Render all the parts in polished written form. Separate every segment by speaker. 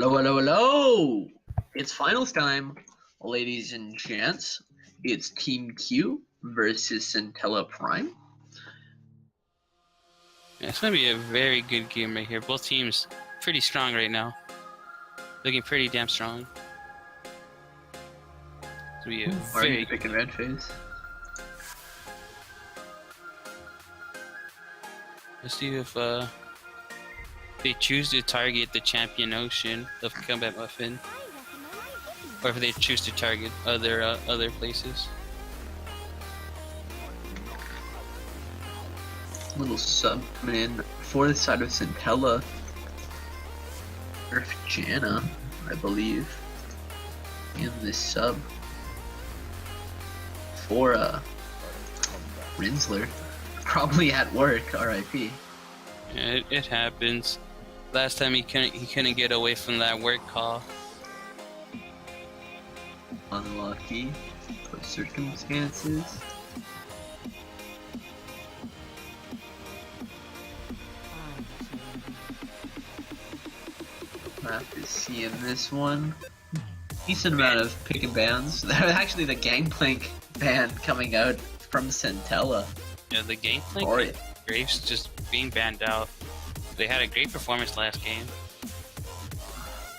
Speaker 1: Hello, hello, hello! It's finals time, ladies and gents. It's Team Q versus Centella Prime.
Speaker 2: Yeah, it's going to be a very good game right here. Both teams pretty strong right now. Looking pretty damn strong. It's going to be a very
Speaker 1: picking red face.
Speaker 2: Let's see if they choose to target the champion ocean of Combat Muffin, or if they choose to target other places.
Speaker 1: Little subman for the side of Centella. Earth Jana, I believe, in this sub for Rinsler. Probably at work, R.I.P.
Speaker 2: Yeah, it happens. Last time he couldn't get away from that work call.
Speaker 1: Unlucky for circumstances. I have to see in this one. Decent amount of pick and bans. There's actually the Gangplank ban coming out from Centella.
Speaker 2: Yeah, the Gangplank Graves just being banned out. They had a great performance last game.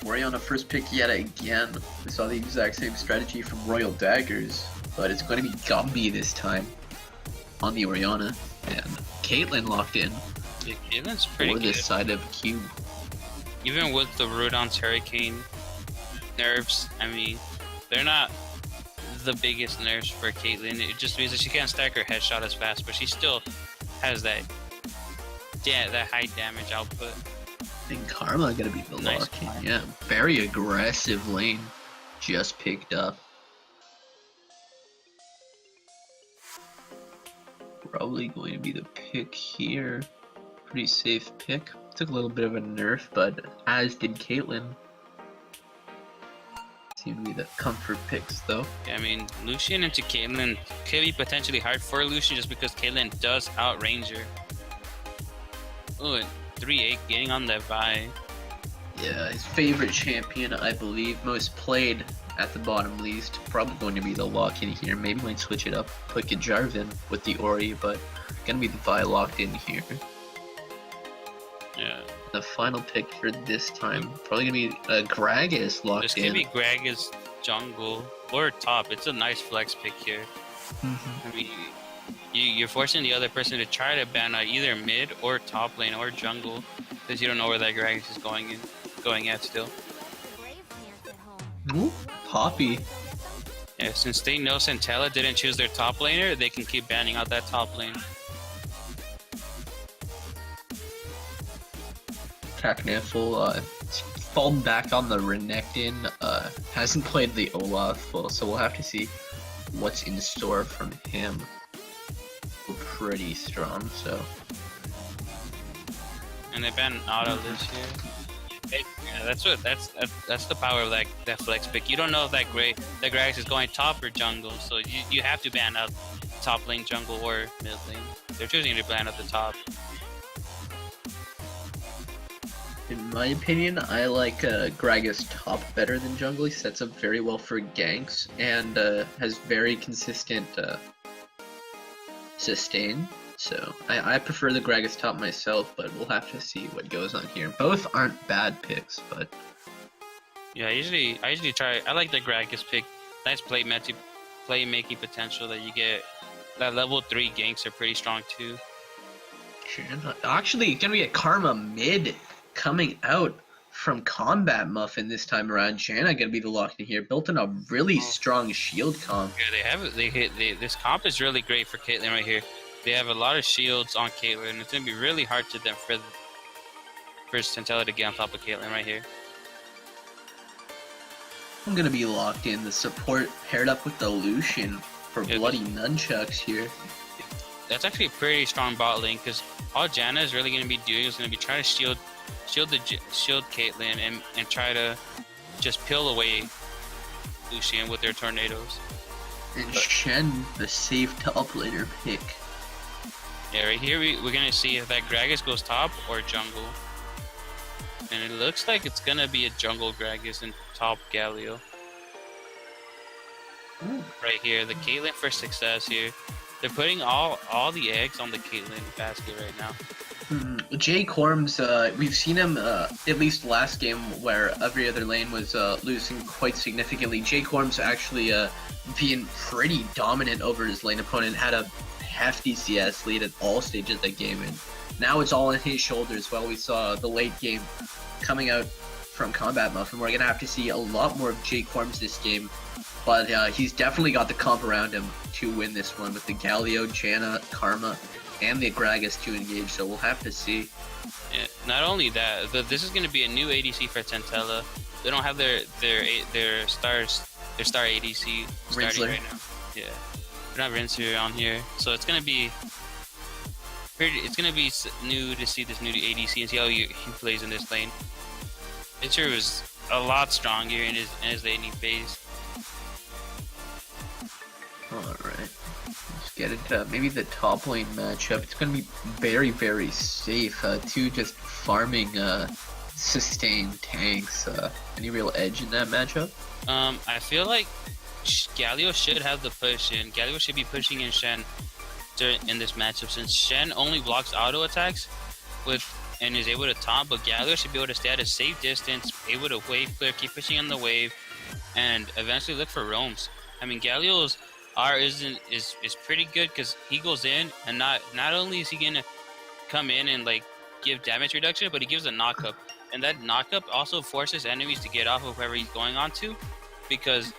Speaker 1: Oriana first pick yet again. We saw the exact same strategy from Royal Daggers, but it's going to be Gumby this time on the Oriana. And Caitlyn locked in.
Speaker 2: Yeah, Caitlyn's pretty
Speaker 1: for
Speaker 2: good.
Speaker 1: this side of Q.
Speaker 2: Even with the Rodon's Hurricane nerfs, I mean, they're not the biggest nerfs for Caitlyn. It just means that she can't stack her headshot as fast, but she still has that high damage output.
Speaker 1: And Karma gonna be the lock-in. Yeah, very aggressive lane. Just picked up. Probably going to be the pick here. Pretty safe pick. Took a little bit of a nerf, but as did Caitlyn. Seem to be the comfort picks though.
Speaker 2: Yeah, I mean, Lucian into Caitlyn could be potentially hard for Lucian just because Caitlyn does outrange her. Oh, and 3-8 getting on that buy.
Speaker 1: Yeah, his favorite champion, I believe, most played at the bottom least. Probably going to be the lock-in here. Maybe might switch it up, put Jarvan with the Ori, but gonna be the Vi locked in here.
Speaker 2: Yeah.
Speaker 1: The final pick for this time, probably gonna be Gragas locked
Speaker 2: This
Speaker 1: in.
Speaker 2: could be Gragas jungle or top. It's a nice flex pick here. I mean, you're forcing the other person to try to ban either mid or top lane or jungle because you don't know where that Gragas is going at still.
Speaker 1: Ooh, Poppy.
Speaker 2: Yeah, since they know Centella didn't choose their top laner, they can keep banning out that top lane.
Speaker 1: Technical, fallen back on the Renekton, hasn't played the Olaf, so we'll have to see what's in store from him. We're pretty strong, so.
Speaker 2: And they banned Auto this year. Yeah, that's the power of that flex pick. You don't know if that Gragas is going top or jungle, so you have to ban out top lane, jungle, or mid lane. They're choosing to ban out the top.
Speaker 1: In my opinion, I like Gragas top better than jungle. He sets up very well for ganks and has very consistent sustain. So I prefer the Gragas top myself, but we'll have to see what goes on here. Both aren't bad picks, but
Speaker 2: yeah, I usually try. I like the Gragas pick. Nice play making potential that you get. That level 3 ganks are pretty strong too.
Speaker 1: Actually, it's gonna be a Karma mid coming out from Combat Muffin this time around. Janna gonna be the lock in here, built in a really strong shield comp.
Speaker 2: Yeah, this comp is really great for Caitlyn right here. They have a lot of shields on Caitlyn. It's gonna be really hard for Centella to get on top of Caitlyn right here.
Speaker 1: I'm gonna be locked in. The support paired up with the Lucian for bloody nunchucks here.
Speaker 2: That's actually a pretty strong bot lane because all Janna is really gonna be doing is gonna be trying to shield Caitlyn and try to just peel away Lucian with their tornadoes.
Speaker 1: And Shen, the safe top laner pick.
Speaker 2: Yeah, right here we're gonna see if that Gragas goes top or jungle. And it looks like it's gonna be a jungle Gragas and top Galio.
Speaker 1: Ooh.
Speaker 2: Right here, the Caitlyn for success here. They're putting all the eggs on the Caitlyn basket right now.
Speaker 1: Jay Corms, we've seen him at least last game where every other lane was losing quite significantly. Jay Corms actually being pretty dominant over his lane opponent, had a hefty CS lead at all stages of the game, and now it's all on his shoulders. While we saw the late game coming out from Combat Muffin, we're gonna have to see a lot more of Jay Corms this game, but he's definitely got the comp around him to win this one with the Galio, Janna, Karma, and the Gragas to engage, so we'll have to see.
Speaker 2: Yeah, not only that, this is going to be a new ADC for Centella. They don't have their star ADC starting
Speaker 1: Rinsler.
Speaker 2: right now. Yeah, they're not Rinser on here, so it's going to be new to see this new ADC and see how he plays in this lane. Rinser was a lot stronger in his laning phase.
Speaker 1: All right. Let's get into maybe the top lane matchup. It's going to be very, very safe. Two just farming sustained tanks. Any real edge in that matchup?
Speaker 2: I feel like Galio should have the push, and Galio should be pushing in Shen in this matchup, since Shen only blocks auto attacks and is able to taunt, but Galio should be able to stay at a safe distance, able to wave clear, keep pushing on the wave, and eventually look for roams. I mean, Galio's R is pretty good because he goes in, and not only is he gonna come in and like give damage reduction, but he gives a knockup, and that knockup also forces enemies to get off of whoever he's going on to, because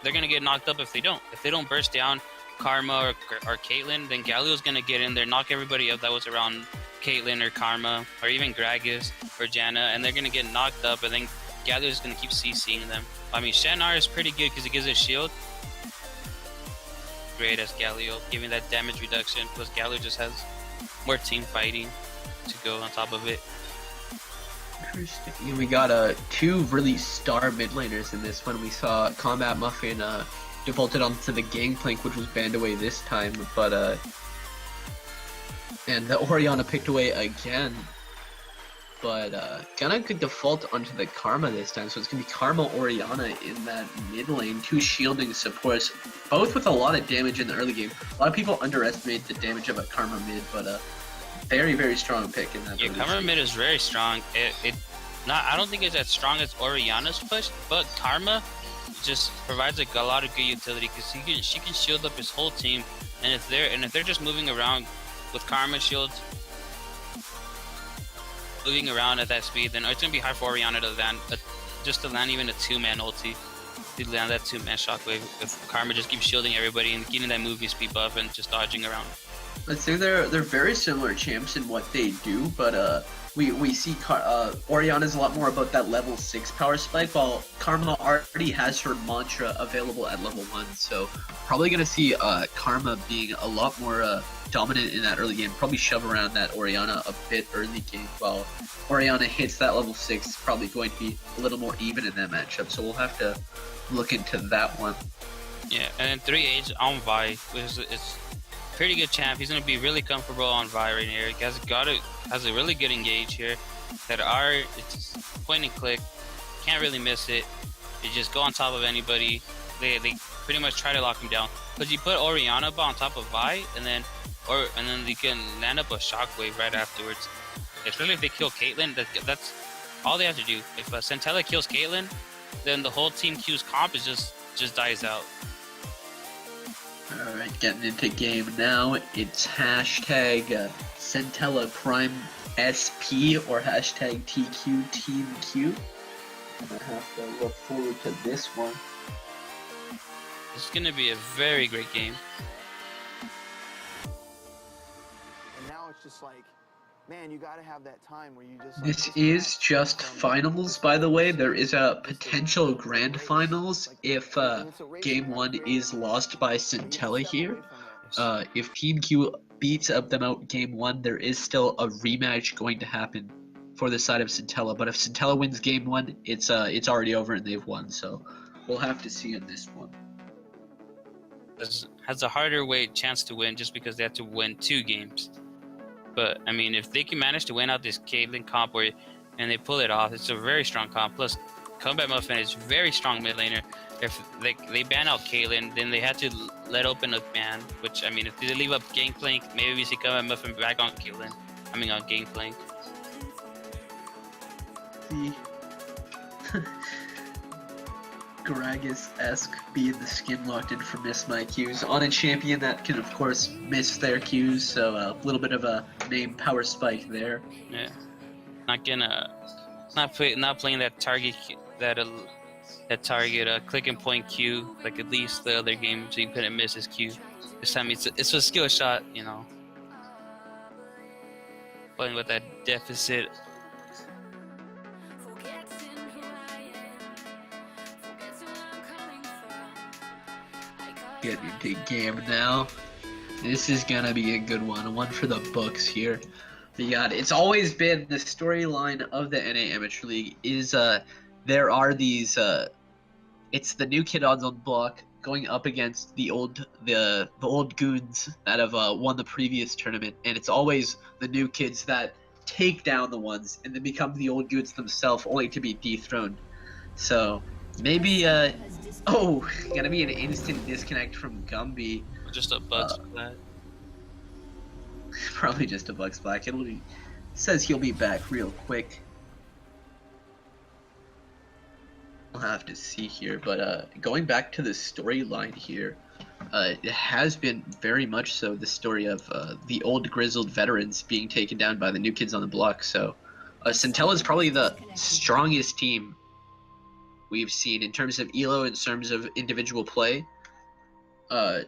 Speaker 2: they're gonna get knocked up if they don't burst down Karma or Caitlyn. Then Galio's gonna get in there, knock everybody up that was around Caitlyn or Karma or even Gragas or Janna, and they're gonna get knocked up, and then Galio's gonna keep CCing them. I mean, Shen R is pretty good because it gives a shield. Great as Galio, giving that damage reduction, plus Galio just has more team fighting to go on top of it.
Speaker 1: Interesting. We got two really star mid laners in this one. We saw Combat Muffin defaulted onto the Gangplank, which was banned away this time, but and the Orianna picked away again. But Gunna could default onto the Karma this time, so it's going to be Karma Orianna in that mid lane, two shielding supports, both with a lot of damage in the early game. A lot of people underestimate the damage of a Karma mid, but very, very strong pick in that.
Speaker 2: Yeah, Karma mid is very strong. I don't think it's as strong as Orianna's push, but Karma just provides a lot of good utility because she can shield up his whole team, and if they're just moving around with Karma shields, moving around at that speed, then it's gonna be hard for Orianna to land even a two-man ulti, to land that two-man shockwave if Karma just keeps shielding everybody and getting that movie speed buff and just dodging around.
Speaker 1: I'd say they're very similar champs in what they do, but we see Orianna's a lot more about that level 6 power spike, while Karma already has her mantra available at level 1, so probably gonna see Karma being a lot more dominant in that early game, probably shove around that Orianna a bit early game, while Orianna hits that level 6, it's probably going to be a little more even in that matchup, so we'll have to look into that one.
Speaker 2: Yeah, and 3H on Vi, which is pretty good champ. He's gonna be really comfortable on Vi right here. He has a really good engage here. That R, it's point and click, can't really miss it. They just go on top of anybody. They pretty much try to lock him down. But you put Orianna on top of Vi, and then they can land up a shockwave right afterwards. Especially if they kill Caitlyn, that's all they have to do. If Centella kills Caitlyn, then the whole team Q's comp is just dies out.
Speaker 1: Alright, getting into game now. It's hashtag Centella Prime SP or hashtag TQ Team Q. I'm gonna have to look forward to this one.
Speaker 2: This is gonna be a very great game.
Speaker 3: And now it's just like, man, you gotta have that time where you just.
Speaker 1: This is just finals, by the way. There is a potential grand finals if game 1 is lost by Centella here. If Team Q beats up them out game 1, there is still a rematch going to happen for the side of Centella. But if Centella wins game 1, it's already over and they've won. So we'll have to see on this one.
Speaker 2: Has a harder chance to win just because they have to win 2 games. But I mean, if they can manage to win out this Caitlyn comp where and they pull it off. It's a very strong comp. Plus, Combat Muffin is very strong mid laner. If they ban out Caitlyn, then they had to let open a ban. Which, I mean, if they leave up Gangplank, maybe we see Combat Muffin back on Caitlyn. I mean, on Gangplank.
Speaker 1: The Gragas-esque being the skin locked in for miss my Qs on a champion that can of course miss their Qs, so a little bit of a name power spike there.
Speaker 2: Yeah, not playing that target that target click and point Q like at least the other game, so you couldn't miss his Q. This time it's a skill shot, you know. Playing with that deficit.
Speaker 1: Get into game now. This is gonna be a good one for the books here. It's always been the storyline of the NA Amateur League is there are these it's the new kid on the block going up against the old goons that have won the previous tournament, and it's always the new kids that take down the ones and then become the old goons themselves, only to be dethroned. So maybe gonna be an instant disconnect from Gumby.
Speaker 2: Just a bug splat.
Speaker 1: Probably just a bug splat. Says he'll be back real quick. We'll have to see here, but going back to the storyline here, it has been very much so the story of the old grizzled veterans being taken down by the new kids on the block. So Centella is probably the strongest team we've seen in terms of elo, in terms of individual play.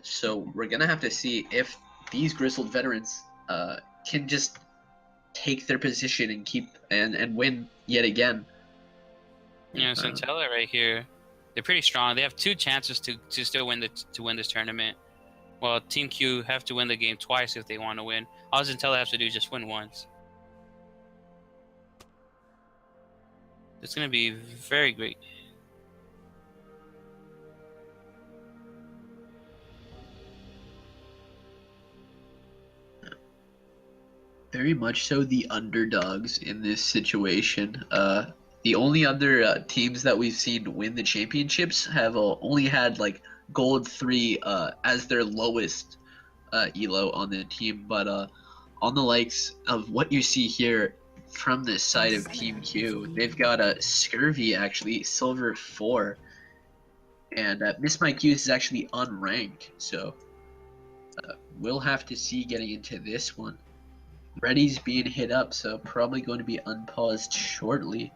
Speaker 1: So we're gonna have to see if these grizzled veterans can just take their position and keep and win yet again.
Speaker 2: Yeah, Centella right here, they're pretty strong. They have 2 chances to still win this tournament. Well, Team Q have to win the game twice if they want to win. All Centella has to do is just win once. It's gonna be very great.
Speaker 1: Very much so the underdogs in this situation. The only other teams that we've seen win the championships have only had like gold 3 as their lowest elo on the team, but on the likes of what you see here from this side of Team Q, they've got a Scurvy actually silver 4, and Miss My Q's is actually unranked, so we'll have to see getting into this one. Reddy's being hit up, so probably going to be unpaused shortly.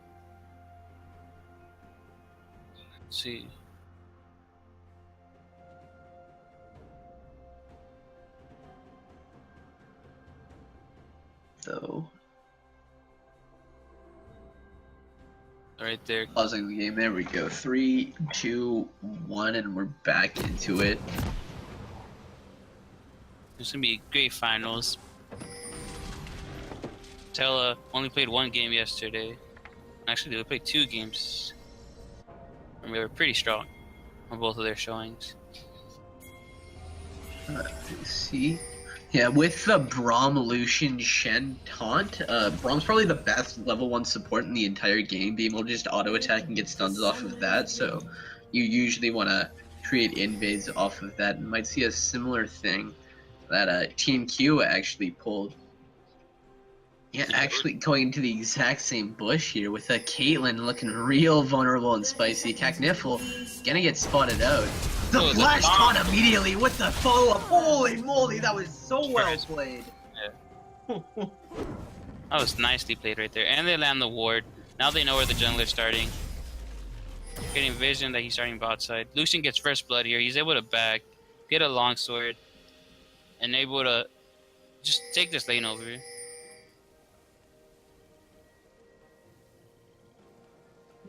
Speaker 2: Let's see.
Speaker 1: So
Speaker 2: Right there.
Speaker 1: pausing the game. There we go. 3, 2, 1, and we're back into it.
Speaker 2: It's gonna be great finals. Tella only played 1 game yesterday. Actually, they played 2 games. And they were pretty strong on both of their showings.
Speaker 1: Let's see. Yeah, with the Braum, Lucian, Shen taunt, Braum's probably the best level 1 support in the entire game, being able to just auto attack and get stuns off of that, so you usually want to create invades off of that, and might see a similar thing that Team Q actually pulled. Yeah, actually going into the exact same bush here with Caitlyn looking real vulnerable and spicy. Cacniffle gonna get spotted out. The flash taunt immediately with the follow-up. Holy moly, that was so well played.
Speaker 2: Yeah. That was nicely played right there. And they land the ward. Now they know where the jungler's starting. Getting vision that he's starting bot side. Lucian gets first blood here. He's able to back, get a longsword, and able to just take this lane over.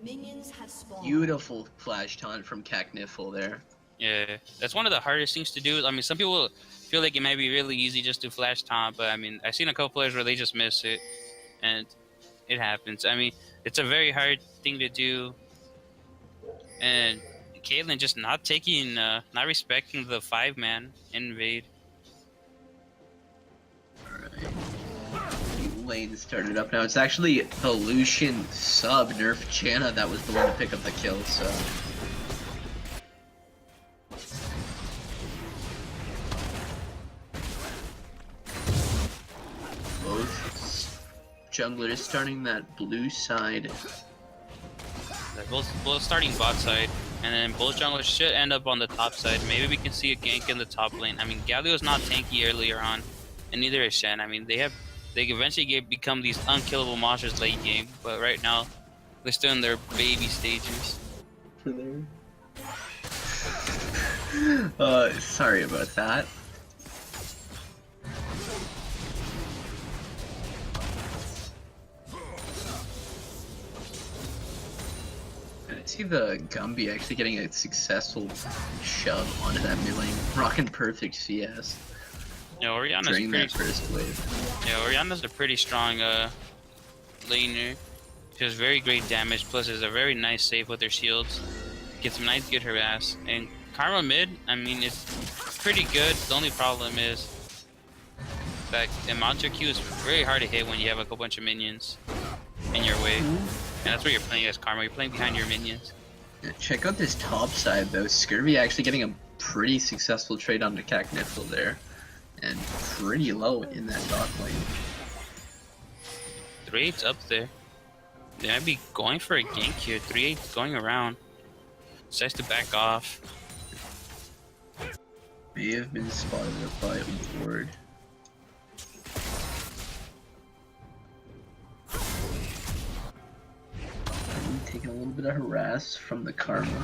Speaker 4: Minions have spawned.
Speaker 1: Beautiful flash taunt from Cacniffle there.
Speaker 2: Yeah, that's one of the hardest things to do. I mean, some people feel like it might be really easy just to flash taunt, but I mean, I've seen a couple players where they just miss it, and it happens. I mean, it's a very hard thing to do, and Caitlyn just not taking, not respecting the 5-man invade.
Speaker 1: Alright. lane started up now. It's actually the Lucian sub nerf Janna that was the one to pick up the kill, so. Both junglers starting that blue side.
Speaker 2: Both starting bot side, and then both junglers should end up on the top side. Maybe we can see a gank in the top lane. I mean, Galio's not tanky earlier on, and neither is Shen. I mean, they eventually become these unkillable monsters late game, but right now they're still in their baby stages.
Speaker 1: Sorry about that. I see the Gumby actually getting a successful shove onto that mid lane, rocking perfect CS.
Speaker 2: Yeah, Orianna's
Speaker 1: during
Speaker 2: pretty.
Speaker 1: that first wave.
Speaker 2: Yeah, Orianna's a pretty strong laner. She has very great damage, plus is a very nice save with her shields. Gets some nice good harass. And Karma mid, I mean, it's pretty good. The only problem is that the Monster Q is very hard to hit when you have a bunch of minions in your way. And that's what you're playing as Karma. You're playing behind your minions.
Speaker 1: Yeah, check out this top side though. Scurvy actually getting a pretty successful trade onto Cacnifil there. And pretty low in that top lane.
Speaker 2: 3-8's up there. They might be going for a gank here. 3-8's going around. Decides to back off.
Speaker 1: May have been spotted up by Ward. Taking a little bit of harass from the Karma.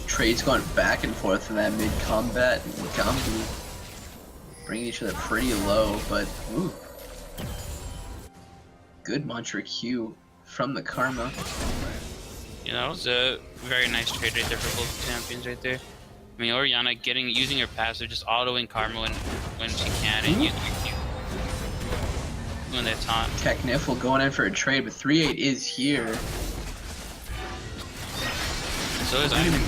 Speaker 1: Trade's gone back and forth in that mid-combat, and Gumby bringing each other pretty low, but ooh. Good mantra Q from the Karma.
Speaker 2: You know, it was a very nice trade right there for both champions right there. I mean, Orianna using her passive, just autoing Karma when she can, and using her Q when that taunt.
Speaker 1: Cacnifil going in for a trade, but 3-8 is here.
Speaker 2: So is Ivan.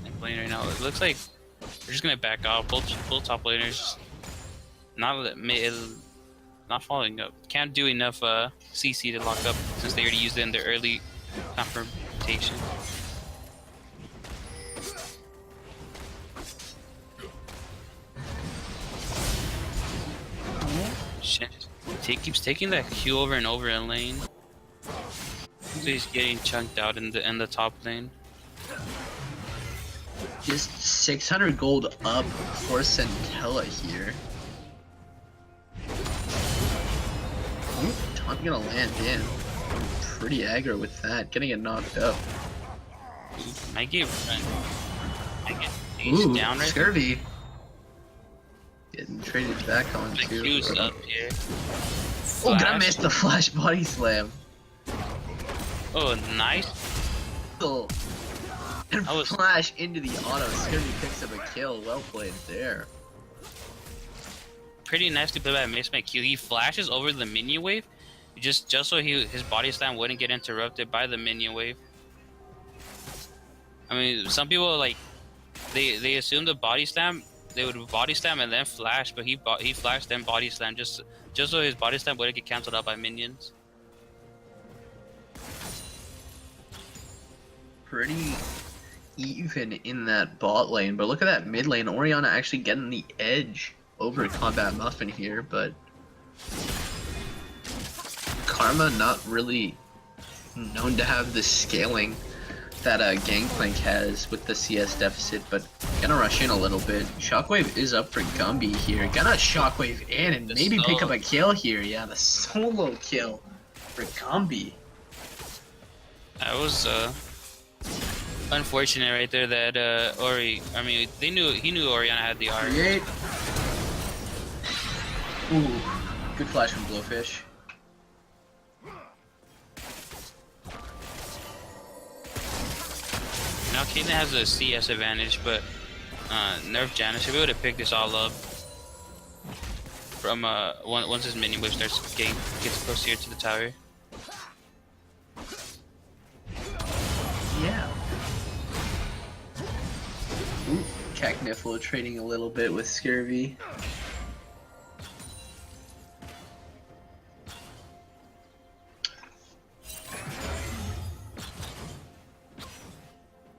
Speaker 2: I'm playing right now. It looks like we're just gonna back off. Both top laners just not following up. Can't do enough CC to lock up since they already used it in their early confrontation. Shit. Keeps taking that Q over and over in lane. So he's getting chunked out in the top lane.
Speaker 1: Just 600 gold up for Centella here. Taunt gonna land in. Pretty aggro with that, getting it knocked up.
Speaker 2: I get
Speaker 1: Ooh,
Speaker 2: down right
Speaker 1: Scurvy. Getting traded back on
Speaker 2: the
Speaker 1: too.
Speaker 2: Q's up here.
Speaker 1: Oh, gonna
Speaker 2: Flash.
Speaker 1: miss the flash body slam.
Speaker 2: Oh, nice.
Speaker 1: Oh. And
Speaker 2: I was-
Speaker 1: flash into the auto. Scurvy picks up a kill. Well played there.
Speaker 2: Pretty nicely played by Mismate Q. He flashes over the minion wave, just so his body slam wouldn't get interrupted by the minion wave. I mean, some people like they assume the body slam. They would body slam and then flash, but he flashed then body slam just so his body slam wouldn't get canceled out by minions.
Speaker 1: Pretty even in that bot lane, but look at that mid lane. Orianna actually getting the edge over Combat Muffin here, but Karma not really known to have the scaling that Gangplank has with the CS deficit, but gonna rush in a little bit. Shockwave is up for Gumby here. Gonna Shockwave in and maybe pick up a kill here. Yeah, the solo kill for Gumby.
Speaker 2: That was unfortunate right there that he knew Orianna had the R.
Speaker 1: Create. Ooh, good flash from Blowfish.
Speaker 2: Now Caitlyn has a CS advantage, but Nerf Janna should be able to pick this all up from once his minion wave gets close here to the tower.
Speaker 1: Yeah. Ooh, Cacniflo trading a little bit with Scurvy.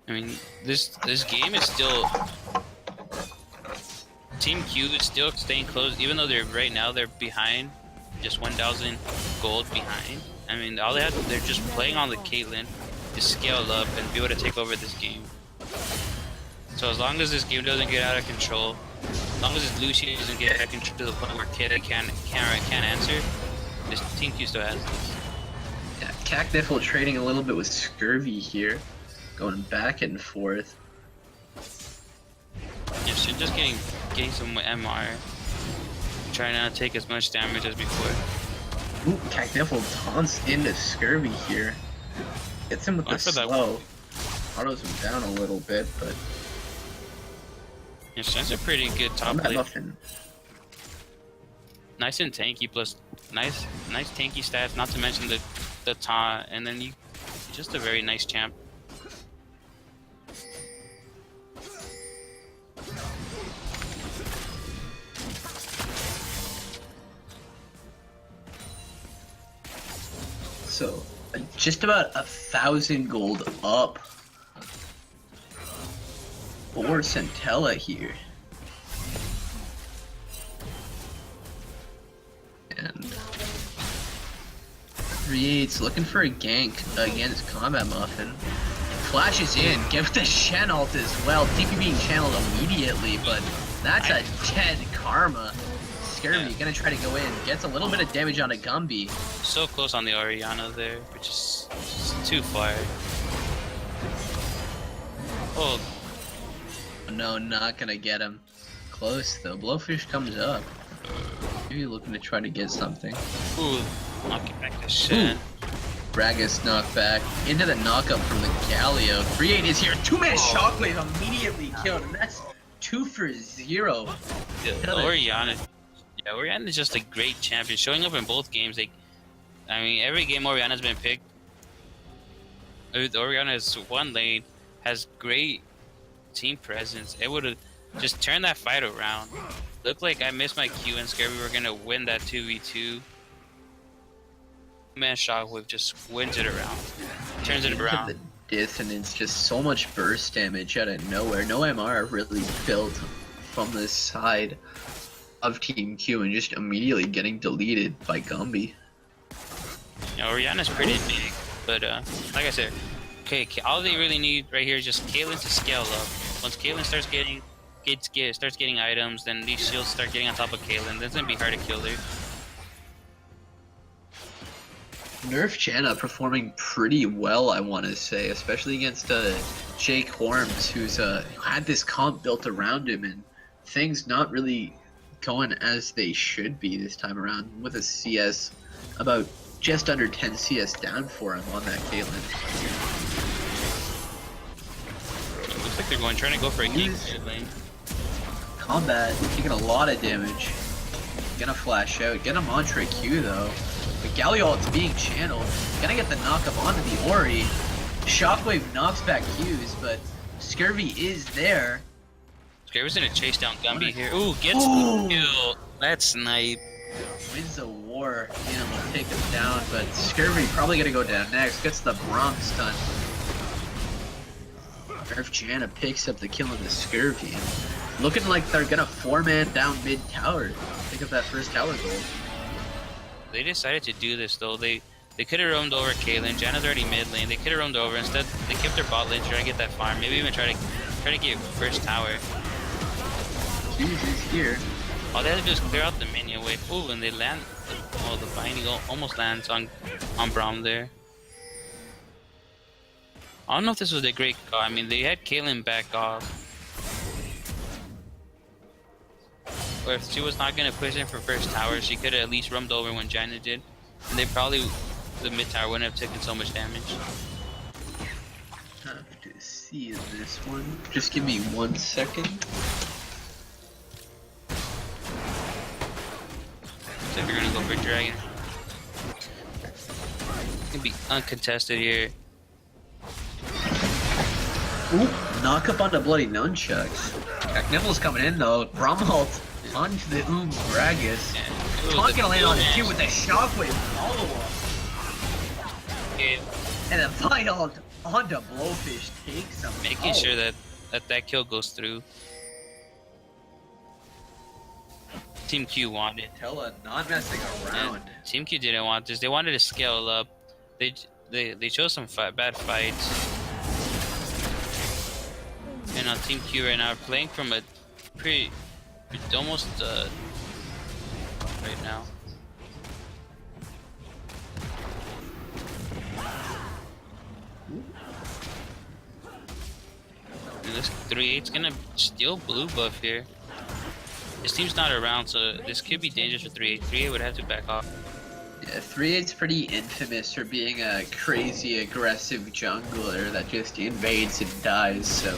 Speaker 2: I mean, this game is still Team Q is still staying close, even though right now they're behind, just 1,000 gold behind. I mean, they're just playing on the Caitlyn to scale up and be able to take over this game. So as long as this game doesn't get out of control, as long as this Lucian doesn't get out of control to the point where Kid can't answer, this Team Q still has this.
Speaker 1: Yeah, Cacniflo trading a little bit with Scurvy here, going back and forth.
Speaker 2: Yeah, so just getting some MR, trying not to take as much damage as before.
Speaker 1: Ooh, Cacniflo taunts into Scurvy here. Gets him with the slow. Autos him down a little bit, but
Speaker 2: yeah, so that's a pretty good top lane.
Speaker 1: Muffin.
Speaker 2: Nice and tanky, plus nice tanky stats. Not to mention the taunt, and then just a very nice champ.
Speaker 1: So, just about 1,000 gold up for Centella here. And Creates looking for a gank against Combat Muffin. Flashes in, gives the Shen ult as well. TP being channeled immediately, but that's a dead Karma. Scurvy gonna try to go in, gets a little bit of damage on a Gumby.
Speaker 2: So close on the Orianna there, which is just too far. Oh.
Speaker 1: No, not gonna get him. Close though. Blowfish comes up. Maybe looking to try to get something.
Speaker 2: Ooh, knocking back the Shen.
Speaker 1: Bragus knockback into the knockup from the Galio. 3-8 is here. 2-man Shockwave immediately killed, and that's 2 for 0.
Speaker 2: Orianna. Yeah, Orianna is just a great champion, showing up in both games. I mean, every game Orianna's been picked. Orianna is one lane, has great team presence. It would have just turned that fight around. Looked like I missed my Q and Scurvy were gonna win that 2v2. Man, Shockwave just wins it around, turns it around.
Speaker 1: The dissonance, just so much burst damage out of nowhere. No MR really built from this side of Team Q, and just immediately getting deleted by Gumby.
Speaker 2: Yeah, Orianna's pretty big, but like I said, okay, all they really need right here is just Caitlyn to scale up. Once Caitlyn starts getting items, then these shields start getting on top of Caitlyn. Then it's gonna be hard to kill her.
Speaker 1: Nerf Janna performing pretty well, I want to say, especially against Jake Horms, who's had this comp built around him, and things not really going as they should be this time around, with a CS about just under 10 CS down for him on that Caitlyn.
Speaker 2: It looks like they're trying to go for a gank lane.
Speaker 1: Combat taking a lot of damage. Gonna flash out, get him on Q though. But Galio ult's being channeled. Gonna get the knockup onto the Ori. Shockwave knocks back Qs, but Scurvy is there.
Speaker 2: Scurvy's gonna chase down Gumby here. Ooh, gets the kill. That's snipe.
Speaker 1: Wins the war. Him will take him down, but Scurvy probably gonna go down next. Gets the Bronx stun. Nerf Janna picks up the kill on the Scurvy. Looking like they're gonna 4-man down mid tower. Pick up that first tower goal.
Speaker 2: They decided to do this though. They could have roamed over Caitlyn. Janna's already mid lane. They could have roamed over. Instead, they kept their bot lane trying to get that farm. Maybe even try to get first tower.
Speaker 1: Jesus here.
Speaker 2: All they had to do is clear out the minion wave. Ooh, and they land. Oh, the binding almost lands on Braum there. I don't know if this was a great call. I mean, they had Caitlyn back off. Or if she was not going to push in for first tower, she could have at least roamed over when Janna did. And they probably, the mid tower wouldn't have taken so much damage.
Speaker 1: Have to see this one. Just give me 1 second.
Speaker 2: So if you're going to go for Dragon. It's going to be uncontested here.
Speaker 1: Ooh, knock up onto bloody nunchucks. Nipple's coming in though. Grumholt onto the Gragas. Taunt gonna land on it too with the shockwave follow-up.
Speaker 2: Yeah,
Speaker 1: And then Vital onto Blowfish takes him.
Speaker 2: making sure that that kill goes through. Team Q wanted.
Speaker 1: Tella not messing around.
Speaker 2: And Team Q didn't want this. They wanted to scale up. They chose some bad fights. And on Team Q right now, playing from a pretty almost right now. And this 3-8's gonna steal blue buff here. His team's not around, so this could be dangerous for 3-8. 3-8 would have to back off.
Speaker 1: Yeah, 3-8's pretty infamous for being a crazy aggressive jungler that just invades and dies, so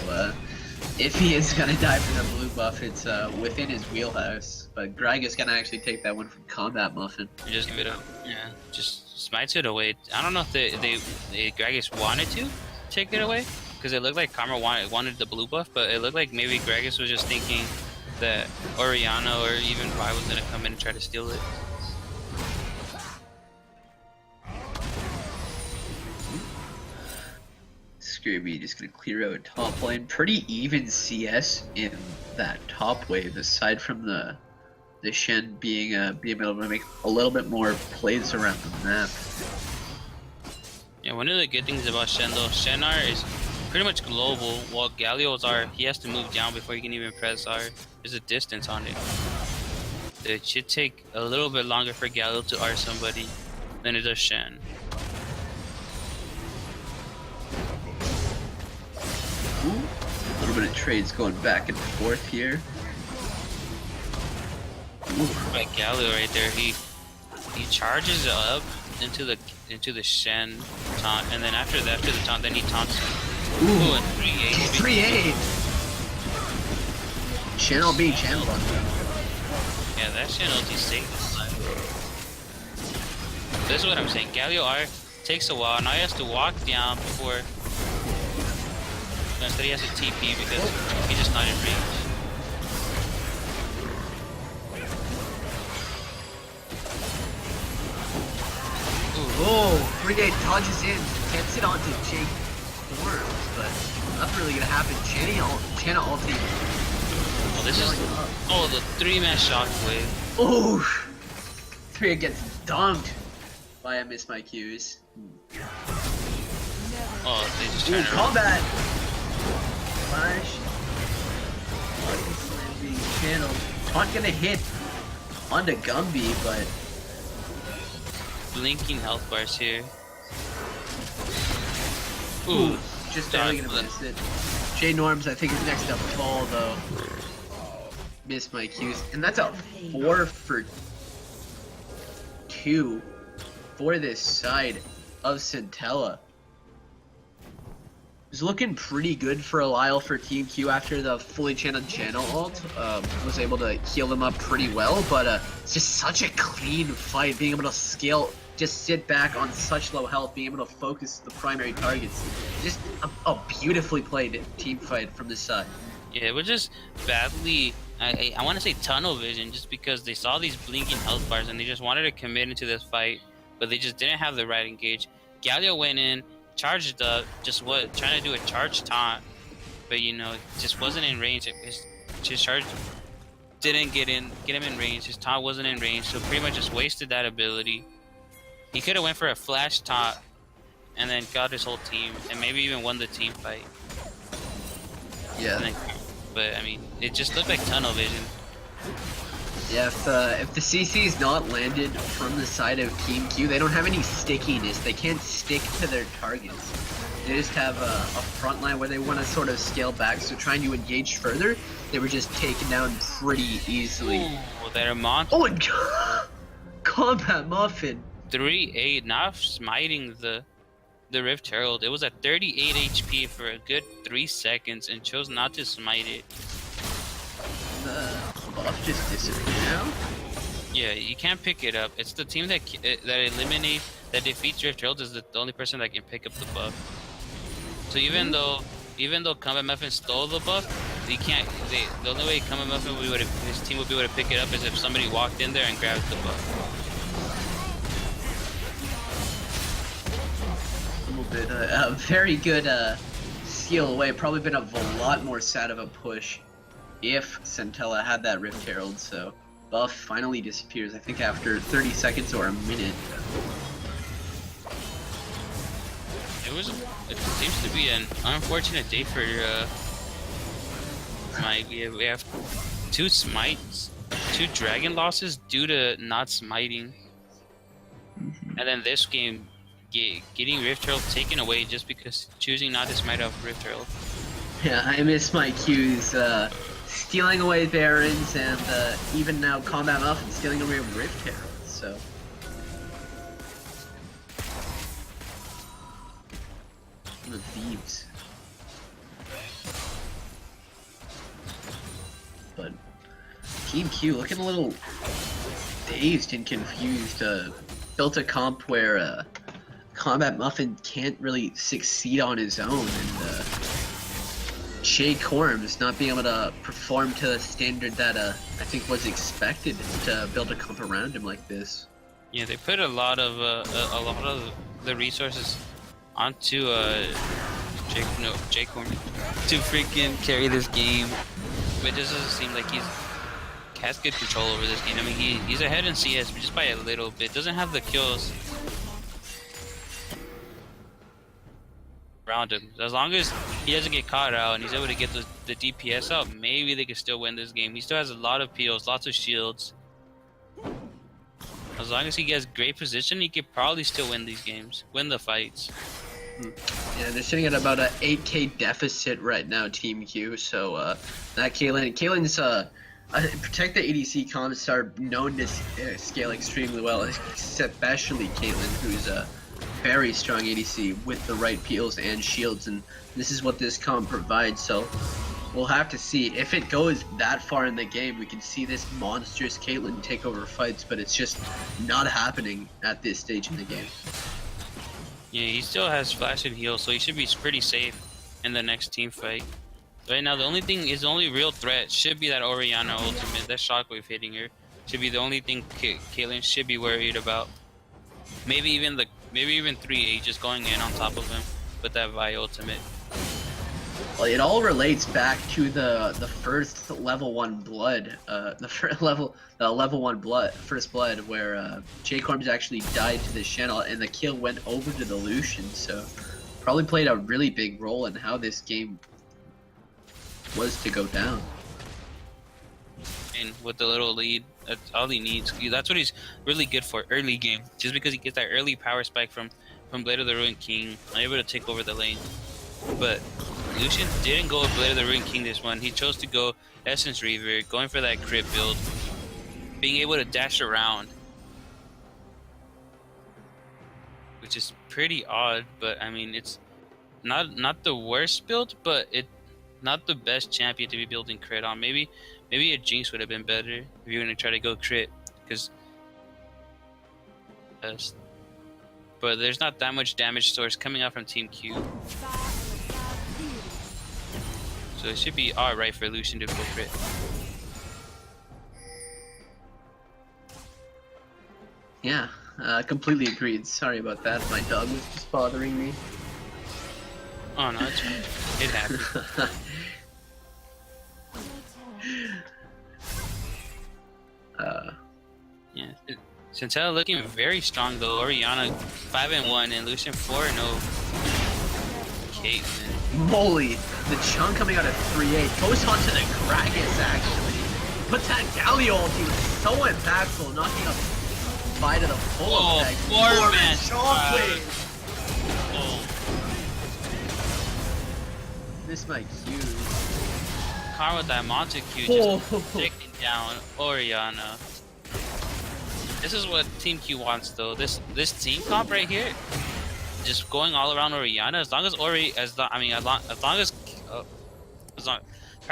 Speaker 1: if he is gonna die for the blue buff, it's within his wheelhouse. But Greg is gonna actually take that one from Combat Muffin.
Speaker 2: Just give it up. Yeah, just smites it away. I don't know if they Gragas wanted to take it away, because it looked like Karma wanted the blue buff, but it looked like maybe Gragas was just thinking that Oriana or even Vi was gonna come in and try to steal it.
Speaker 1: Screamy just gonna clear out top lane. Pretty even CS in that top wave, aside from the Shen being able to make a little bit more plays around the map.
Speaker 2: Yeah, one of the good things about Shen though, Shen R is pretty much global, while Galio's R, he has to move down before he can even press R. There's a distance on it. It should take a little bit longer for Galio to R somebody than it does Shen.
Speaker 1: Ooh, a little bit of trades going back and forth here.
Speaker 2: Like Galio right there, he charges up into the Shen taunt, and then after the taunt, then he taunts him. Ooh, and 3-8.
Speaker 1: 3-8. Channel B, channel on.
Speaker 2: Yeah, that Shen ulti saved his life. This is what I'm saying. Galio R takes a while. Now he has to walk down before. Instead, he has to TP because he's just not in range.
Speaker 1: Oh, 3-8 dodges in, gets it onto Jake Storms, but nothing really gonna happen. Channa ulti.
Speaker 2: Oh, this is the 3-man shockwave.
Speaker 1: Oh, 3-8 gets dunked by a Miss My Q's.
Speaker 2: Oh, they just
Speaker 1: Ooh,
Speaker 2: trying to
Speaker 1: combat! Flash. Being channeled. Not gonna hit onto Gumby, but
Speaker 2: blinking health bars here.
Speaker 1: ooh, just barely gonna miss it. J Norms, I think, is next up tall though. Miss my Q's, and that's a 4 for 2 for this side of Centella. It was looking pretty good for a while for Team Q after the fully channeled channel ult. Was able to heal them up pretty well, but it's just such a clean fight, being able to scale, just sit back on such low health, being able to focus the primary targets. Just a beautifully played team fight from this side.
Speaker 2: Yeah, it was just badly, I want to say tunnel vision, just because they saw these blinking health bars and they just wanted to commit into this fight, but they just didn't have the right engage. Galio went in, charged up, trying to do a charge taunt, but just wasn't in range. His charge didn't get him in range. His taunt wasn't in range, so pretty much just wasted that ability. He could have went for a flash taunt and then got his whole team and maybe even won the team fight.
Speaker 1: Yeah.
Speaker 2: But I mean, it just looked like tunnel vision.
Speaker 1: Yeah, if the CC is not landed from the side of Team Q, they don't have any stickiness. They can't stick to their targets. They just have a front line where they want to sort of scale back, so trying to engage further, they were just taken down pretty easily.
Speaker 2: Ooh, they're a monster.
Speaker 1: Oh, and Combat Muffin.
Speaker 2: 3-8, not smiting the Rift Herald. It was at 38 HP for a good 3 seconds and chose not to smite it.
Speaker 1: The buff just disappeared now?
Speaker 2: Yeah, you can't pick it up. It's the team that defeats Rift Herald is the only person that can pick up the buff. So even though Combat Muffin stole the buff, he can't. The only way Kama Muffin his team would be able to pick it up is if somebody walked in there and grabbed the buff.
Speaker 1: A little bit, very good steal away. Probably been a lot more sad of a push if Centella had that Rift Herald. So buff finally disappears. I think after 30 seconds or a minute.
Speaker 2: It seems to be an unfortunate day for Smite. We have 2 smites, 2 dragon losses due to not smiting, and then this game getting Rift Herald taken away just because choosing not to smite off Rift Herald.
Speaker 1: Yeah, I miss my Qs. Stealing away Barons and even now Combat Muffin stealing away Rift Herald. So. The thieves. But Team Q looking a little dazed and confused. Built a comp where Combat Muffin can't really succeed on his own, and Jay Corms not being able to perform to the standard that I think was expected to build a comp around him like this.
Speaker 2: Yeah, they put a lot of the resources onto Jake Horn to freaking carry this game, but it just doesn't seem like he has good control over this game. I mean, he's ahead in CS, but just by a little bit. Doesn't have the kills around him. As long as he doesn't get caught out and he's able to get the DPS out, maybe they can still win this game. He still has a lot of POs, lots of shields. As long as he gets great position, he could probably still win these games, win the fights.
Speaker 1: Yeah, they're sitting at about a 8k deficit right now, Team Q. So that Kalen's protect the ADC comps are known to scale extremely well, especially Caitlyn, who's a very strong ADC with the right peels and shields, and this is what this comp provides. So we'll have to see if it goes that far in the game. We can see this monstrous Caitlyn take over fights, but it's just not happening at this stage in the game.
Speaker 2: Yeah, he still has flash and heal, so he should be pretty safe in the next team fight. Right now, the only real threat should be that Orianna ultimate, that shockwave hitting her. Should be the only thing Caitlyn should be worried about. Maybe even 3 Aegis going in on top of him with that Vi ultimate.
Speaker 1: Well, it all relates back to the first level 1 blood, level 1 blood, first blood, where Jay Corms actually died to the channel and the kill went over to the Lucian. So probably played a really big role in how this game was to go down.
Speaker 2: And with the little lead, that's all he needs. That's what he's really good for early game. Just because he gets that early power spike from Blade of the Ruined King, able to take over the lane. But Lucian didn't go with Blade of the Ruined King this one. He chose to go Essence Reaver, going for that crit build, being able to dash around, which is pretty odd. But I mean, it's not the worst build, but it not the best champion to be building crit on. Maybe a Jinx would have been better if you're gonna try to go crit, because but there's not that much damage source coming out from Team Q. So it should be alright for Lucian to go crit.
Speaker 1: Yeah, completely agreed. Sorry about that. My dog was just bothering me.
Speaker 2: Oh no, it happened. Yeah, Centella looking very strong though. Orianna 5-1 and Lucian 4-0. Caitlyn.
Speaker 1: Moly, the chunk coming out of 3-8 goes on to the Gragas actually. But that Galio ulti was so impactful, knocking up 5 to the full effect.
Speaker 2: 4-man
Speaker 1: shockwave.
Speaker 2: Oh.
Speaker 1: This might Q.
Speaker 2: Car with that Montague just taking down Orianna. This is what Team Q wants though. This team comp right here, just going all around Orianna. As long as trying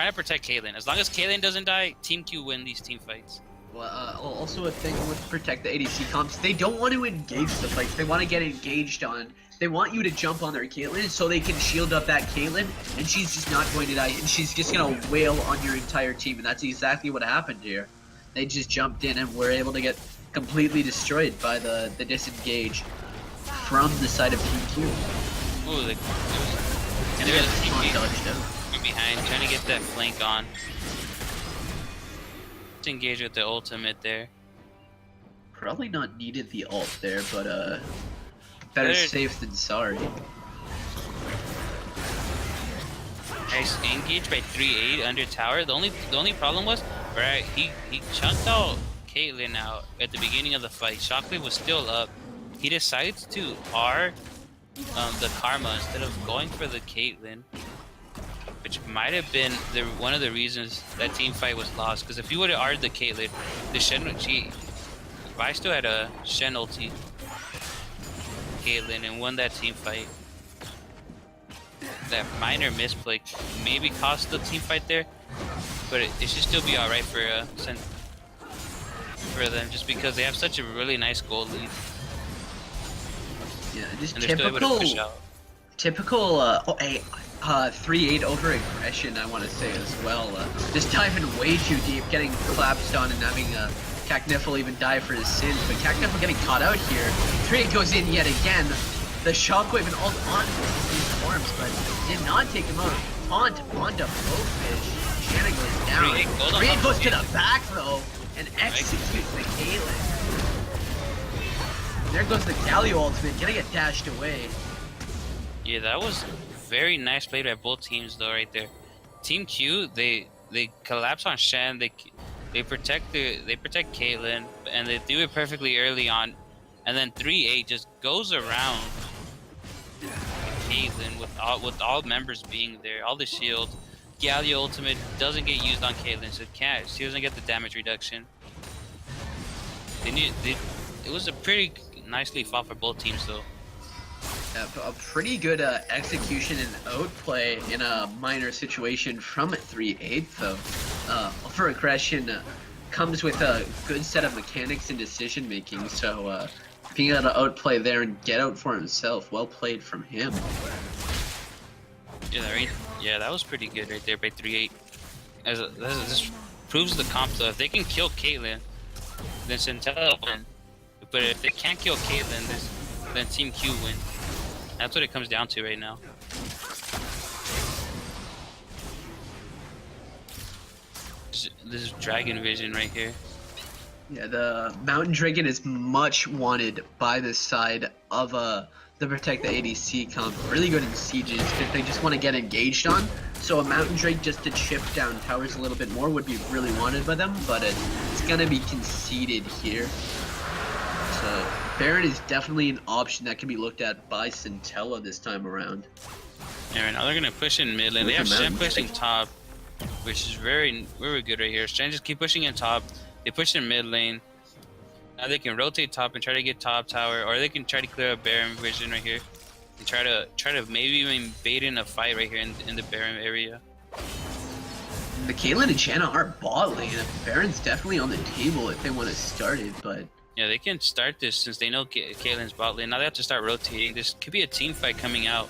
Speaker 2: to protect Caitlyn. As long as Caitlyn doesn't die, Team Q win these team fights.
Speaker 1: Well, also a thing with protect the ADC comps, they don't want to engage the fights. They want to get engaged on They want you to jump on their Caitlyn so they can shield up that Caitlyn, and she's just not going to die, and she's just gonna wail on your entire team, and that's exactly what happened here. They just jumped in and were able to get completely destroyed by the disengage from the side of Team Q.
Speaker 2: Ooh,
Speaker 1: And
Speaker 2: they
Speaker 1: they
Speaker 2: were
Speaker 1: got
Speaker 2: the
Speaker 1: dodged out.
Speaker 2: from behind, trying to get that flank on. Let's engage with the ultimate there.
Speaker 1: Probably not needed the ult there, but better
Speaker 2: Better-
Speaker 1: safe than sorry.
Speaker 2: Nice engage by 3-8 under tower. The only problem was, right, he chunked out Caitlyn out at the beginning of the fight. Shockwave was still up. He decides to R the Karma instead of going for the Caitlyn, which might have been one of the reasons that team fight was lost. Because if he would have R'd the Caitlyn, the Shen Vi still had a Shen ulti Caitlyn and won that team fight. That minor misplay maybe cost the team fight there, but it should still be alright for them, just because they have such a really nice goal lead.
Speaker 1: Yeah, just
Speaker 2: And they're still able to push
Speaker 1: typical
Speaker 2: out.
Speaker 1: 3-8 over aggression, I want to say as well. Just diving way too deep, getting collapsed on, and having Cacnifle even die for his sins. But Cacnifle getting caught out here. 3-8 goes in yet again. The shockwave and ult on these forms, but did not take him out. Taunt onto Blowfish. Shanna goes down. 3-8 goes to the back though, and executes the Caitlyn. There goes the Galio ultimate, gonna get dashed away.
Speaker 2: Yeah, that was very nice play by both teams though, right there. Team Q, they collapse on Shen. They protect Caitlyn, and they do it perfectly early on. And then 3-8 just goes around Caitlyn with all members being there, all the shield. Galio ultimate doesn't get used on Caitlyn, so she doesn't get the damage reduction. It was a pretty nicely fought for both teams though.
Speaker 1: A pretty good execution and outplay in a minor situation from 3-8 though. Over aggression comes with a good set of mechanics and decision making, so being able to outplay there and get out for himself, well played from him.
Speaker 2: Yeah, that was pretty good right there by 3-8. This proves the comp though. If they can kill Caitlyn, then Centella win. But if they can't kill Caitlyn, then Team Q win. That's what it comes down to right now. This is Dragon Vision right here.
Speaker 1: Yeah, the Mountain Dragon is much wanted by this side of the Protect the ADC comp. Really good in sieges if they just want to get engaged on. So a Mountain Drake just to chip down towers a little bit more would be really wanted by them, but it's gonna be conceded here. So Baron is definitely an option that can be looked at by Centella this time around.
Speaker 2: Yeah, right now they're gonna push in mid lane. They have Shen pushing top, which is very, very good right here. Shen just keep pushing in top. They push in mid lane. Now they can rotate top and try to get top tower, or they can try to clear up Baron vision right here and try to maybe even bait in a fight right here in the Baron area.
Speaker 1: The Caitlyn and Shanna are bot lane. Baron's definitely on the table if they want to start it, but
Speaker 2: yeah, they can start this since they know Caitlyn's bot lane. Now they have to start rotating. This could be a team fight coming out.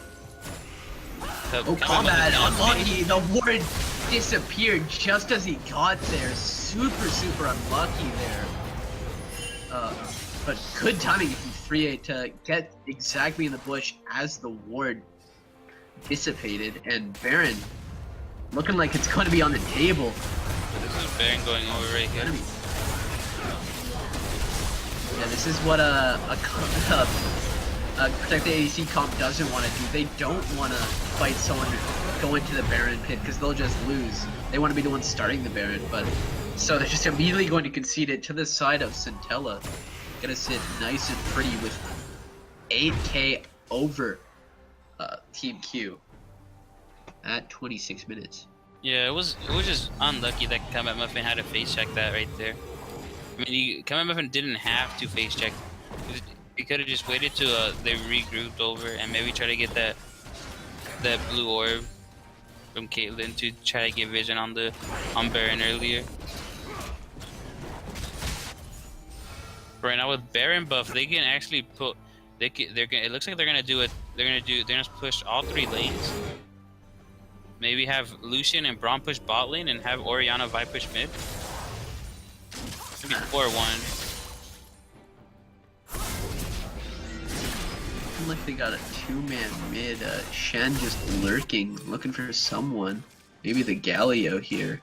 Speaker 1: Oh, combat unlucky. The ward disappeared just as he got there. Super unlucky there. But good timing from 3-8 to get exactly in the bush as the ward dissipated, and Baron looking like it's going to be on the table.
Speaker 2: This is Baron going over right here.
Speaker 1: Yeah, this is what a Protect the ADC comp doesn't want to do. They don't want to fight someone go into the Baron pit because they'll just lose. They want to be the ones starting the Baron, but so they're just immediately going to concede it to the side of Centella. Gonna sit nice and pretty with 8k over Team Q at 26 minutes.
Speaker 2: Yeah, it was just unlucky that Combat Muffin had to face check that right there. I mean, Combat Muffin didn't have to face check. He could have just waited till they regrouped over and maybe try to get that blue orb from Caitlyn to try to get vision on Baron earlier. Right now with Baron buff, they can It looks like they're gonna do it. They're gonna push all 3 lanes. Maybe have Lucian and Braum push bot lane and have Orianna Vi push mid. Maybe 4-1.
Speaker 1: Looking like they got a 2-man mid. Shen just lurking, looking for someone. Maybe the Galio here.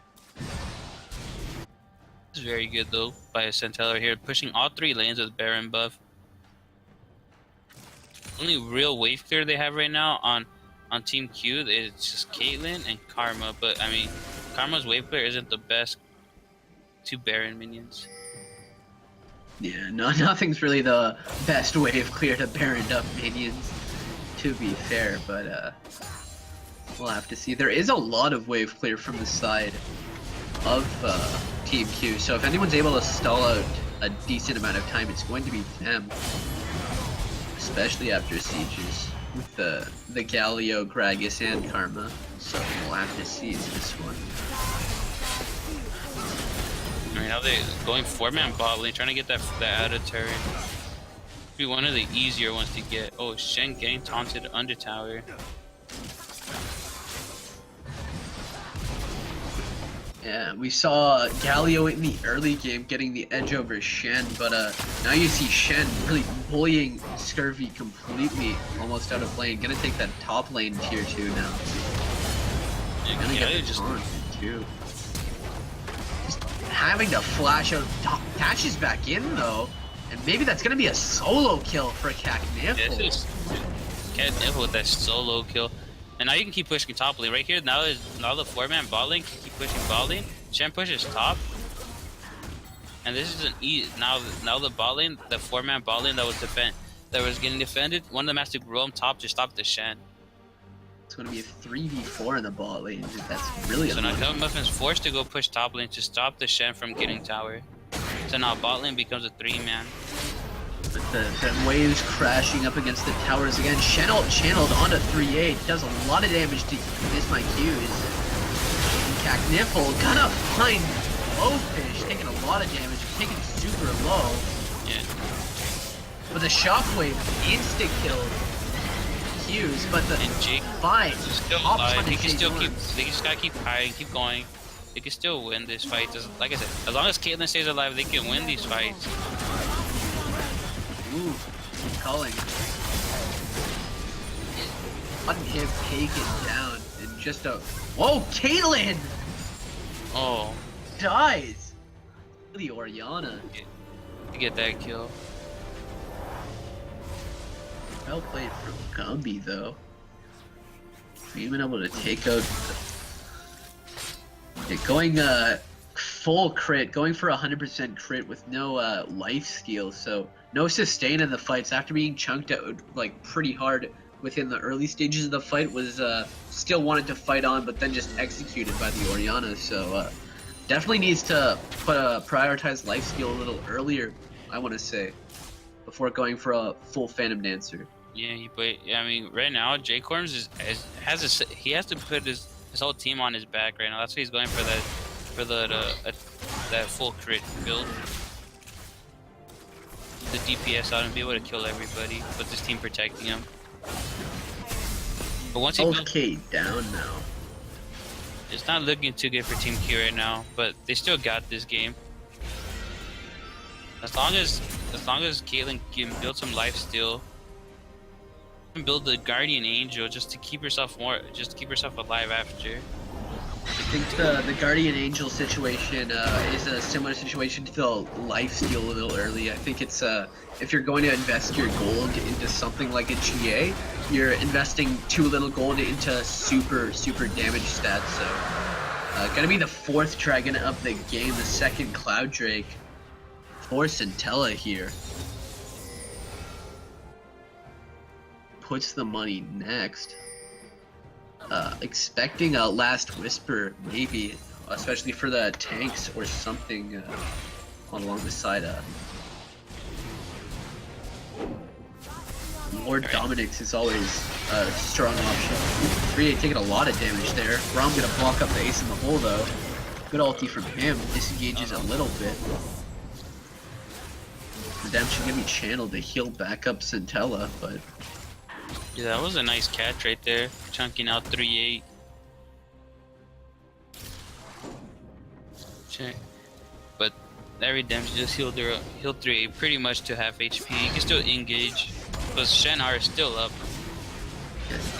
Speaker 2: It's very good though by Centella here, pushing all 3 lanes with Baron buff. Only real wave clear they have right now on Team Q is just Caitlyn and Karma, but I mean, Karma's wave clear isn't the best 2 Baron minions.
Speaker 1: Yeah, nothing's really the best wave clear to Baron up minions, to be fair, but we'll have to see. There is a lot of wave clear from the side of Team Q, so if anyone's able to stall out a decent amount of time, it's going to be them. Especially after sieges with the Galio, Gragas, and Karma. So we'll have to see this one.
Speaker 2: I mean, now they're going 4-man bot lane, trying to get that out of turret. Be one of the easier ones to get. Oh, Shen getting taunted under tower.
Speaker 1: Yeah, we saw Galio in the early game getting the edge over Shen, but now you see Shen really bullying Scurvy completely, almost out of lane. Gonna take that top lane tier 2 now.
Speaker 2: Yeah,
Speaker 1: Gonna get the
Speaker 2: just
Speaker 1: taunt too. Just having to flash out, dashes back in though, and maybe that's gonna be a solo kill for Cat Niffle.
Speaker 2: Cat Niffle with that solo kill. And now you can keep pushing top lane. Right here, now the 4-man bot lane can keep pushing bot lane. Shen pushes top. And this is an now the bot lane, the 4-man bot lane that was getting defended, one of them has to roam top to stop the Shen.
Speaker 1: It's gonna be a 3v4 in the bot lane. That's really
Speaker 2: So now
Speaker 1: annoying.
Speaker 2: Muffin's forced to go push top lane to stop the Shen from getting tower. So now bot lane becomes a 3-man.
Speaker 1: With the waves crashing up against the towers again. Shen ult channeled onto 3A. Does a lot of damage to miss my Qs. Cacniffle gonna find Blowfish, taking a lot of damage, taking super low.
Speaker 2: Yeah.
Speaker 1: But the shockwave insta-killed Qs, but the
Speaker 2: And Jake
Speaker 1: fight
Speaker 2: is still
Speaker 1: hops
Speaker 2: alive.
Speaker 1: onto
Speaker 2: He can still keep.
Speaker 1: J1.
Speaker 2: They just gotta keep hiding, keep going. They can still win this fight. Like I said, as long as Caitlyn stays alive, they can win these fights.
Speaker 1: Ooh, calling. Letting him take it down in just a... Whoa, Caitlyn
Speaker 2: Oh,
Speaker 1: dies! The Orianna.
Speaker 2: to get that kill.
Speaker 1: Well played from Gumby, though. Being able to take out... going full crit, going for 100% crit with no life steal, so no sustain in the fights after being chunked out like pretty hard within the early stages of the fight. Was still wanted to fight on, but then just executed by the Orianna. So definitely needs to prioritize life steal a little earlier, I want to say, before going for a full Phantom Dancer.
Speaker 2: Yeah, I mean, right now Jake Corms he has to put his whole team on his back right now. That's why he's going for that full crit build. The DPS out and be able to kill everybody with his team protecting him. But once he
Speaker 1: Okay, down now.
Speaker 2: it's not looking too good for Team Q right now, but they still got this game. As long as Caitlyn can build some life steal, and build the Guardian Angel just to keep herself alive after.
Speaker 1: I think the Guardian Angel situation is a similar situation to the life steal a little early. I think it's if you're going to invest your gold into something like a GA, you're investing too little gold into super damage stats. So gonna be the 4th dragon of the game, the 2nd Cloud Drake for Centella here. Puts the money next. Expecting a Last Whisper, maybe, especially for the tanks or something along the side. Lord Dominic's is always a strong option. 3A taking a lot of damage there. Braum gonna block up the ace in the hole though. Good ulti from him, disengages a little bit. Redemption can be channeled to heal back up Centella, but
Speaker 2: Yeah, that was a nice catch right there. Chunking out 3-8. Check. But that Redemption just healed 3-8 pretty much to half HP. You can still engage. But Shenhar is still up.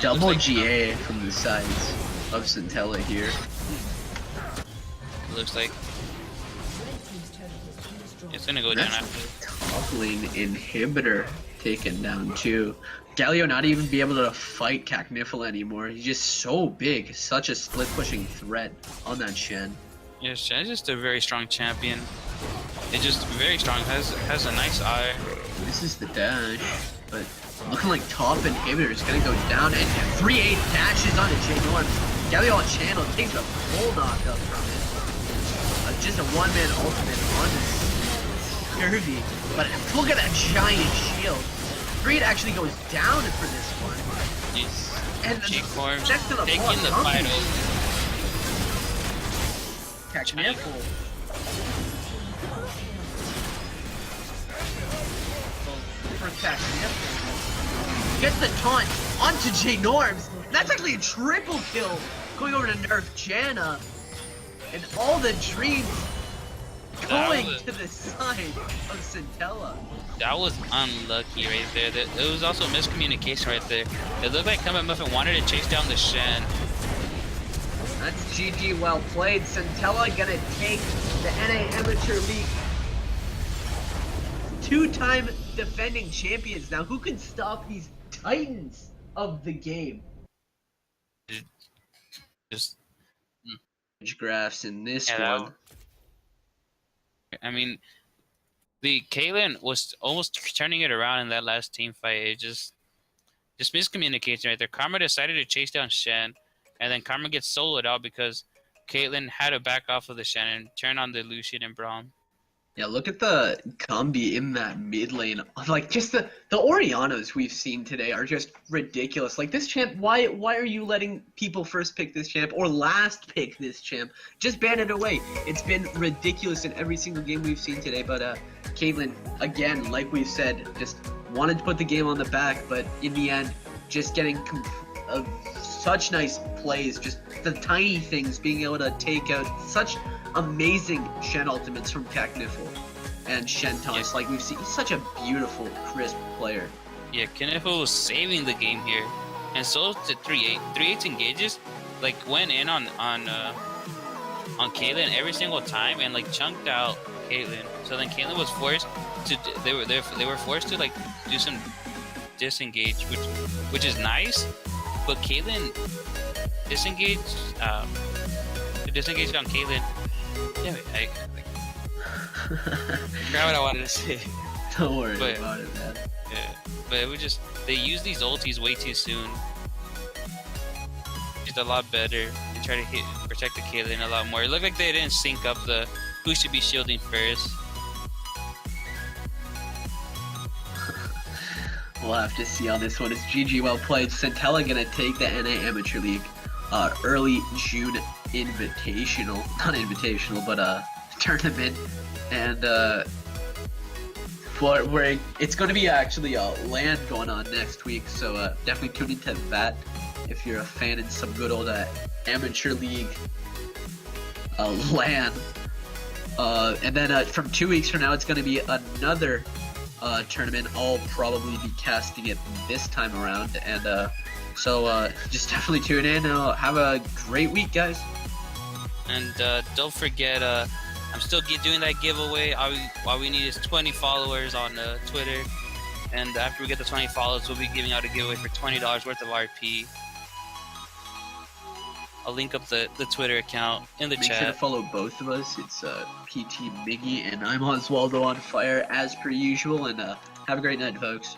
Speaker 1: double
Speaker 2: like-
Speaker 1: GA from the sides of Centella here.
Speaker 2: It looks like
Speaker 4: Red team's turret has been destroyed.
Speaker 2: it's gonna go down
Speaker 1: That's
Speaker 2: after.
Speaker 1: top lane inhibitor taken down too. Galio not even be able to fight Cacnifel anymore. He's just so big, such a split pushing threat on that Shen.
Speaker 2: Yeah, Shen's just a very strong champion. It's just very strong. Has a nice eye.
Speaker 1: This is the dash, but looking like top inhibitor is gonna go down, and 3-8 dashes onto J Norm. Galio on channel takes a full knockup from it. Just a one-man ultimate on Scurvy, but look at that giant shield. 3-8 actually goes down for this one.
Speaker 2: He's
Speaker 1: And
Speaker 2: G-Form
Speaker 1: next to the
Speaker 2: taking
Speaker 1: block,
Speaker 2: the
Speaker 1: huh?
Speaker 2: fight over.
Speaker 1: Cacnifel. For Cacnifel. Gets the taunt onto J Norms. That's actually a triple kill going over to nerf Janna. And all the dreams going
Speaker 2: was-
Speaker 1: to the side of Centella.
Speaker 2: That was unlucky right there. It was also miscommunication right there. It looked like Comet Muffin wanted to chase down the Shen.
Speaker 1: That's GG, well played. Centella gonna take the NA Amateur League. Two-time defending champions. Now, who can stop these titans of the game?
Speaker 2: Just,
Speaker 1: Graphs in this
Speaker 2: Yeah,
Speaker 1: one.
Speaker 2: I mean, the Caitlyn was almost turning it around in that last team fight. It just miscommunication right there. Karma decided to chase down Shen, and then Karma gets soloed out because Caitlyn had to back off of the Shen and turn on the Lucian and Braum.
Speaker 1: Yeah, look at the combi in that mid lane. Like, just the Orianos we've seen today are just ridiculous. Like, this champ, why are you letting people first pick this champ or last pick this champ? Just ban it away. It's been ridiculous in every single game we've seen today. But Caitlyn, again, like we've said, just wanted to put the game on the back, but in the end, just getting such nice plays, just the tiny things, being able to take out such amazing Shen ultimates from Cacnifel and Shen taunts.
Speaker 2: Yes.
Speaker 1: Like we've seen, he's such a beautiful, crisp player.
Speaker 2: Yeah, Cacnifel was saving the game here, and so did 3-8. 3-8 engages, like went in on Caitlyn every single time and like chunked out Caitlyn. So then Caitlyn was forced to they were forced to like do some disengage, which is nice, but Caitlyn disengaged on Caitlyn. Yeah, I forgot what I wanted to say.
Speaker 1: Don't worry
Speaker 2: But-
Speaker 1: about it, man.
Speaker 2: Yeah, but it was just they use these ultis way too soon. Just a lot better. They try to protect the Caitlyn a lot more. It looked like they didn't sync up the who should be shielding first.
Speaker 1: We'll have to see on this one. It's GG, well played. Centella gonna take the NA Amateur League early June invitational, not invitational, but tournament, and where it's going to be actually a LAN going on next week, so definitely tune into that if you're a fan in some good old Amateur League LAN. And then from 2 weeks from now, it's going to be another tournament. I'll probably be casting it this time around, and so just definitely tune in. Have a great week, guys.
Speaker 2: And don't forget, I'm still doing that giveaway. All we need is 20 followers on Twitter. And after we get the 20 followers, we'll be giving out a giveaway for $20 worth of RP. I'll link up the Twitter account in the
Speaker 1: Make sure to
Speaker 2: chat.
Speaker 1: follow both of us. It's PT Miggy, and I'm Oswaldo on Fire as per usual. And have a great night, folks.